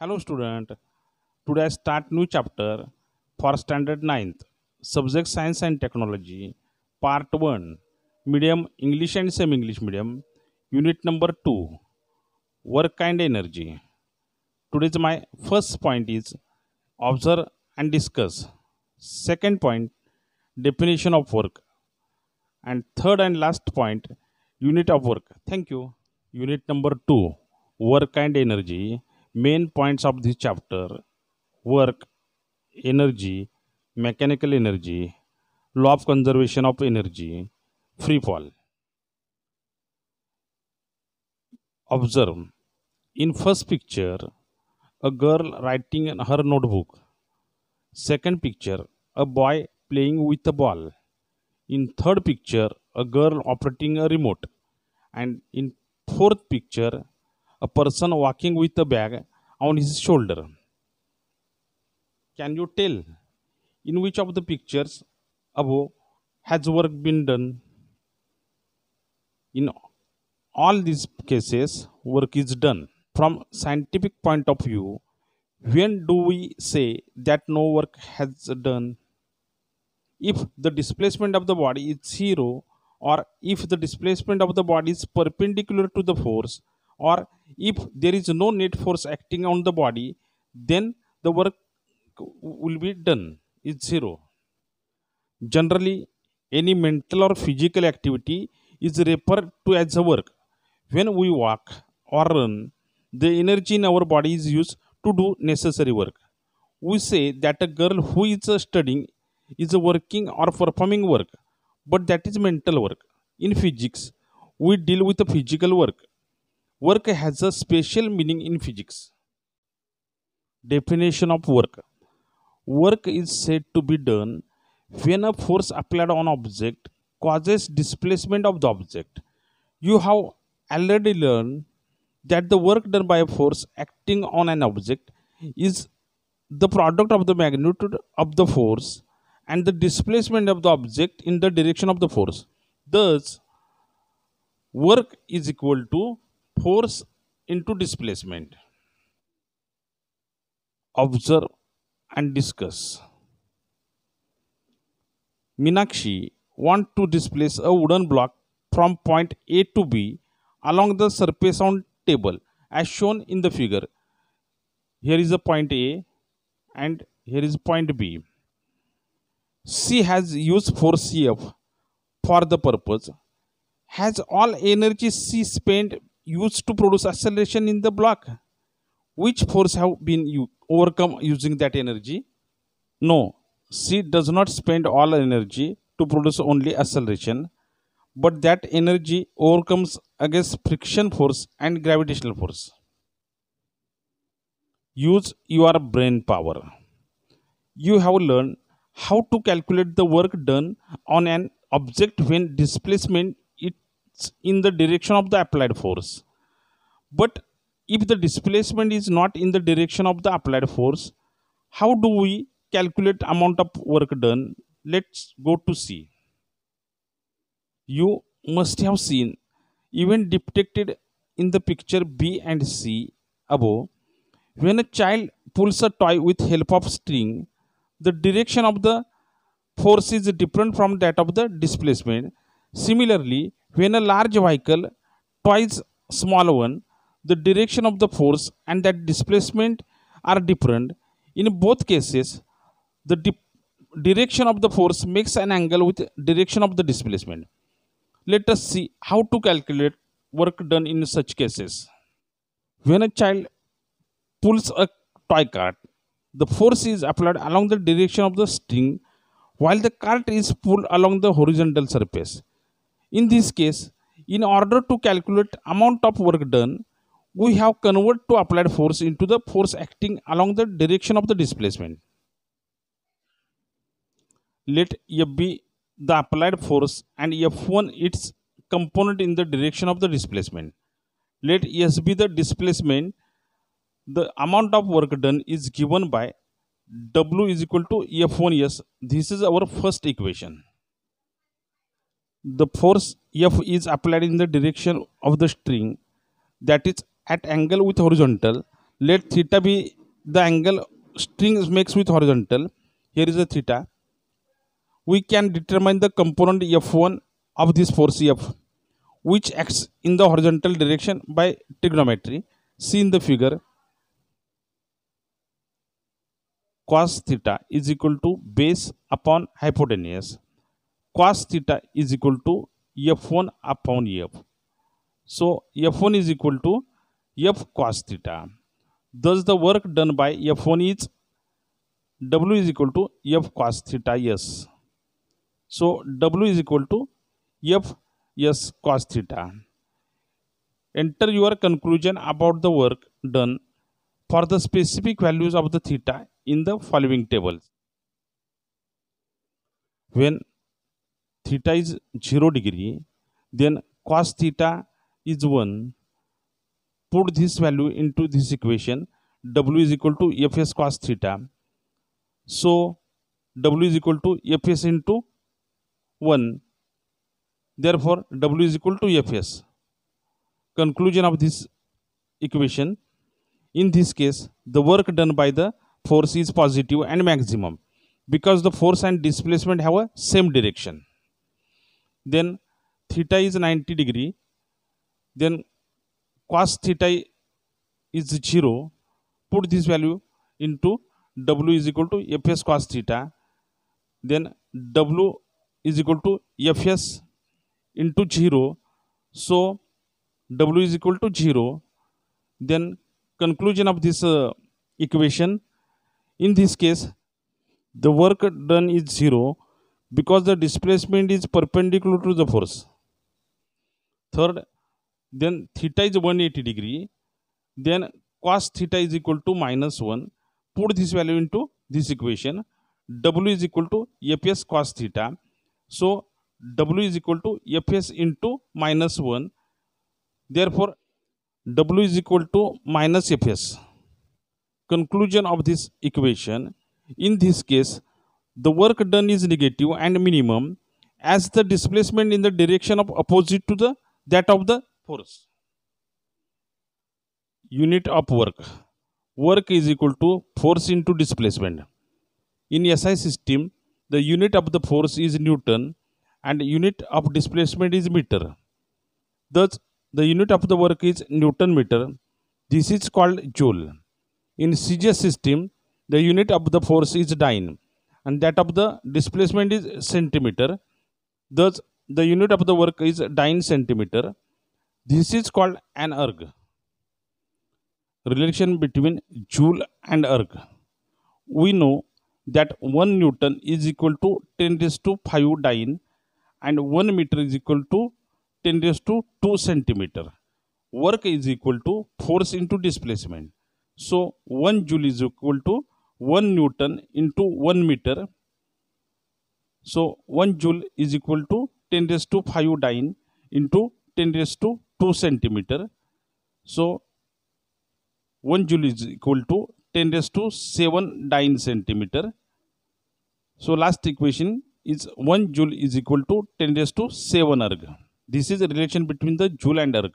Hello student. Today I start new chapter for standard ninth. Subject Science and Technology. Part 1. Medium English and Semi-English Medium. Unit number 2. Work and Energy. Today's my first point is observe and discuss. Second point, definition of work. And third and last point, unit of work. Thank you. Unit number 2, work and energy. Main points of this chapter: work, energy, mechanical energy, law of conservation of energy, free fall. Observe. In first picture, a girl writing in her notebook. Second picture, a boy playing with a ball. In third picture, a girl operating a remote. And in fourth picture, a person walking with a bag on his shoulder. Can you tell in which of the pictures above has work been done? In all these cases, work is done. From scientific point of view, when do we say that no work has done? If the displacement of the body is zero, or if the displacement of the body is perpendicular to the force, or if there is no net force acting on the body, then the work will be done is zero. Generally, any mental or physical activity is referred to as a work. When we walk or run, the energy in our body is used to do necessary work. We say that a girl who is studying is working or performing work, but that is mental work. In physics, we deal with the physical work. Work has a special meaning in physics. Definition of work. Work is said to be done when a force applied on object causes displacement of the object. You have already learned that the work done by a force acting on an object is the product of the magnitude of the force and the displacement of the object in the direction of the force. Thus, work is equal to force into displacement. Observe and discuss. Meenakshi wants to displace a wooden block from point A to B along the surface on table as shown in the figure. Here is a point A and here is point B. She has used force CF for the purpose. Has all energy she spent used to produce acceleration in the block? Which force have been overcome using that energy? No, she does not spend all energy to produce only acceleration, but that energy overcomes against friction force and gravitational force. Use your brain power. You have learned how to calculate the work done on an object when displacement is in the direction of the applied force. But if the displacement is not in the direction of the applied force, how do we calculate amount of work done? Let's go to see. You must have seen, even depicted in the picture B and C above, when a child pulls a toy with help of string, the direction of the force is different from that of the displacement. Similarly, when a large vehicle toys small one, the direction of the force and that displacement are different. In both cases, the direction of the force makes an angle with direction of the displacement. Let us see how to calculate work done in such cases. When a child pulls a toy cart, the force is applied along the direction of the string while the cart is pulled along the horizontal surface. In this case, in order to calculate amount of work done, we have converted to applied force into the force acting along the direction of the displacement. Let F be the applied force and F1 its component in the direction of the displacement. Let S be the displacement. The amount of work done is given by W is equal to F1S. This is our first equation. The force F is applied in the direction of the string, that is at angle with horizontal. Let theta be the angle string makes with horizontal. Here is the theta. We can determine the component F1 of this force F, which acts in the horizontal direction by trigonometry. See in the figure. Cos theta is equal to base upon hypotenuse. Cos theta is equal to F1 upon F. So F1 is equal to F cos theta. Thus the work done by F1 is W is equal to F cos theta S. So W is equal to F S cos theta. Enter your conclusion about the work done for the specific values of the theta in the following tables. When theta is 0 degree, then cos theta is 1. Put this value into this equation. W is equal to Fs cos theta. So W is equal to Fs into 1. Therefore, W is equal to Fs. Conclusion of this equation. In this case, the work done by the force is positive and maximum because the force and displacement have a same direction. Then theta is 90 degree. Then cos theta is 0. Put this value into W is equal to Fs cos theta. Then W is equal to Fs into 0. So W is equal to 0. Then conclusion of this equation. In this case, the work done is 0 because the displacement is perpendicular to the force. Third, then theta is 180 degree. Then cos theta is equal to -1. Put this value into this equation. W is equal to Fs cos theta. So W is equal to Fs into -1. Therefore, W is equal to minus Fs. Conclusion of this equation. In this case, the work done is negative and minimum as the displacement in the direction of opposite to that of the force. Unit of work. Work is equal to force into displacement. In SI system, the unit of the force is Newton and unit of displacement is meter. Thus, the unit of the work is Newton meter. This is called joule. In CGS system, the unit of the force is dyne and that of the displacement is centimeter. Thus, the unit of the work is dyne centimeter. This is called an erg. Relation between joule and erg. We know that 1 Newton is equal to 10 raised to 5 dyne and 1 meter is equal to 10 raised to 2 centimeter. Work is equal to force into displacement. So 1 joule is equal to 1 Newton into 1 meter. So 1 joule is equal to 10 raised to 5 dyne into 10 raised to 2 centimeter. So 1 joule is equal to 10 raised to 7 dyne centimeter. So last equation is 1 joule is equal to 10 raised to 7 erg. This is a relation between the joule and erg.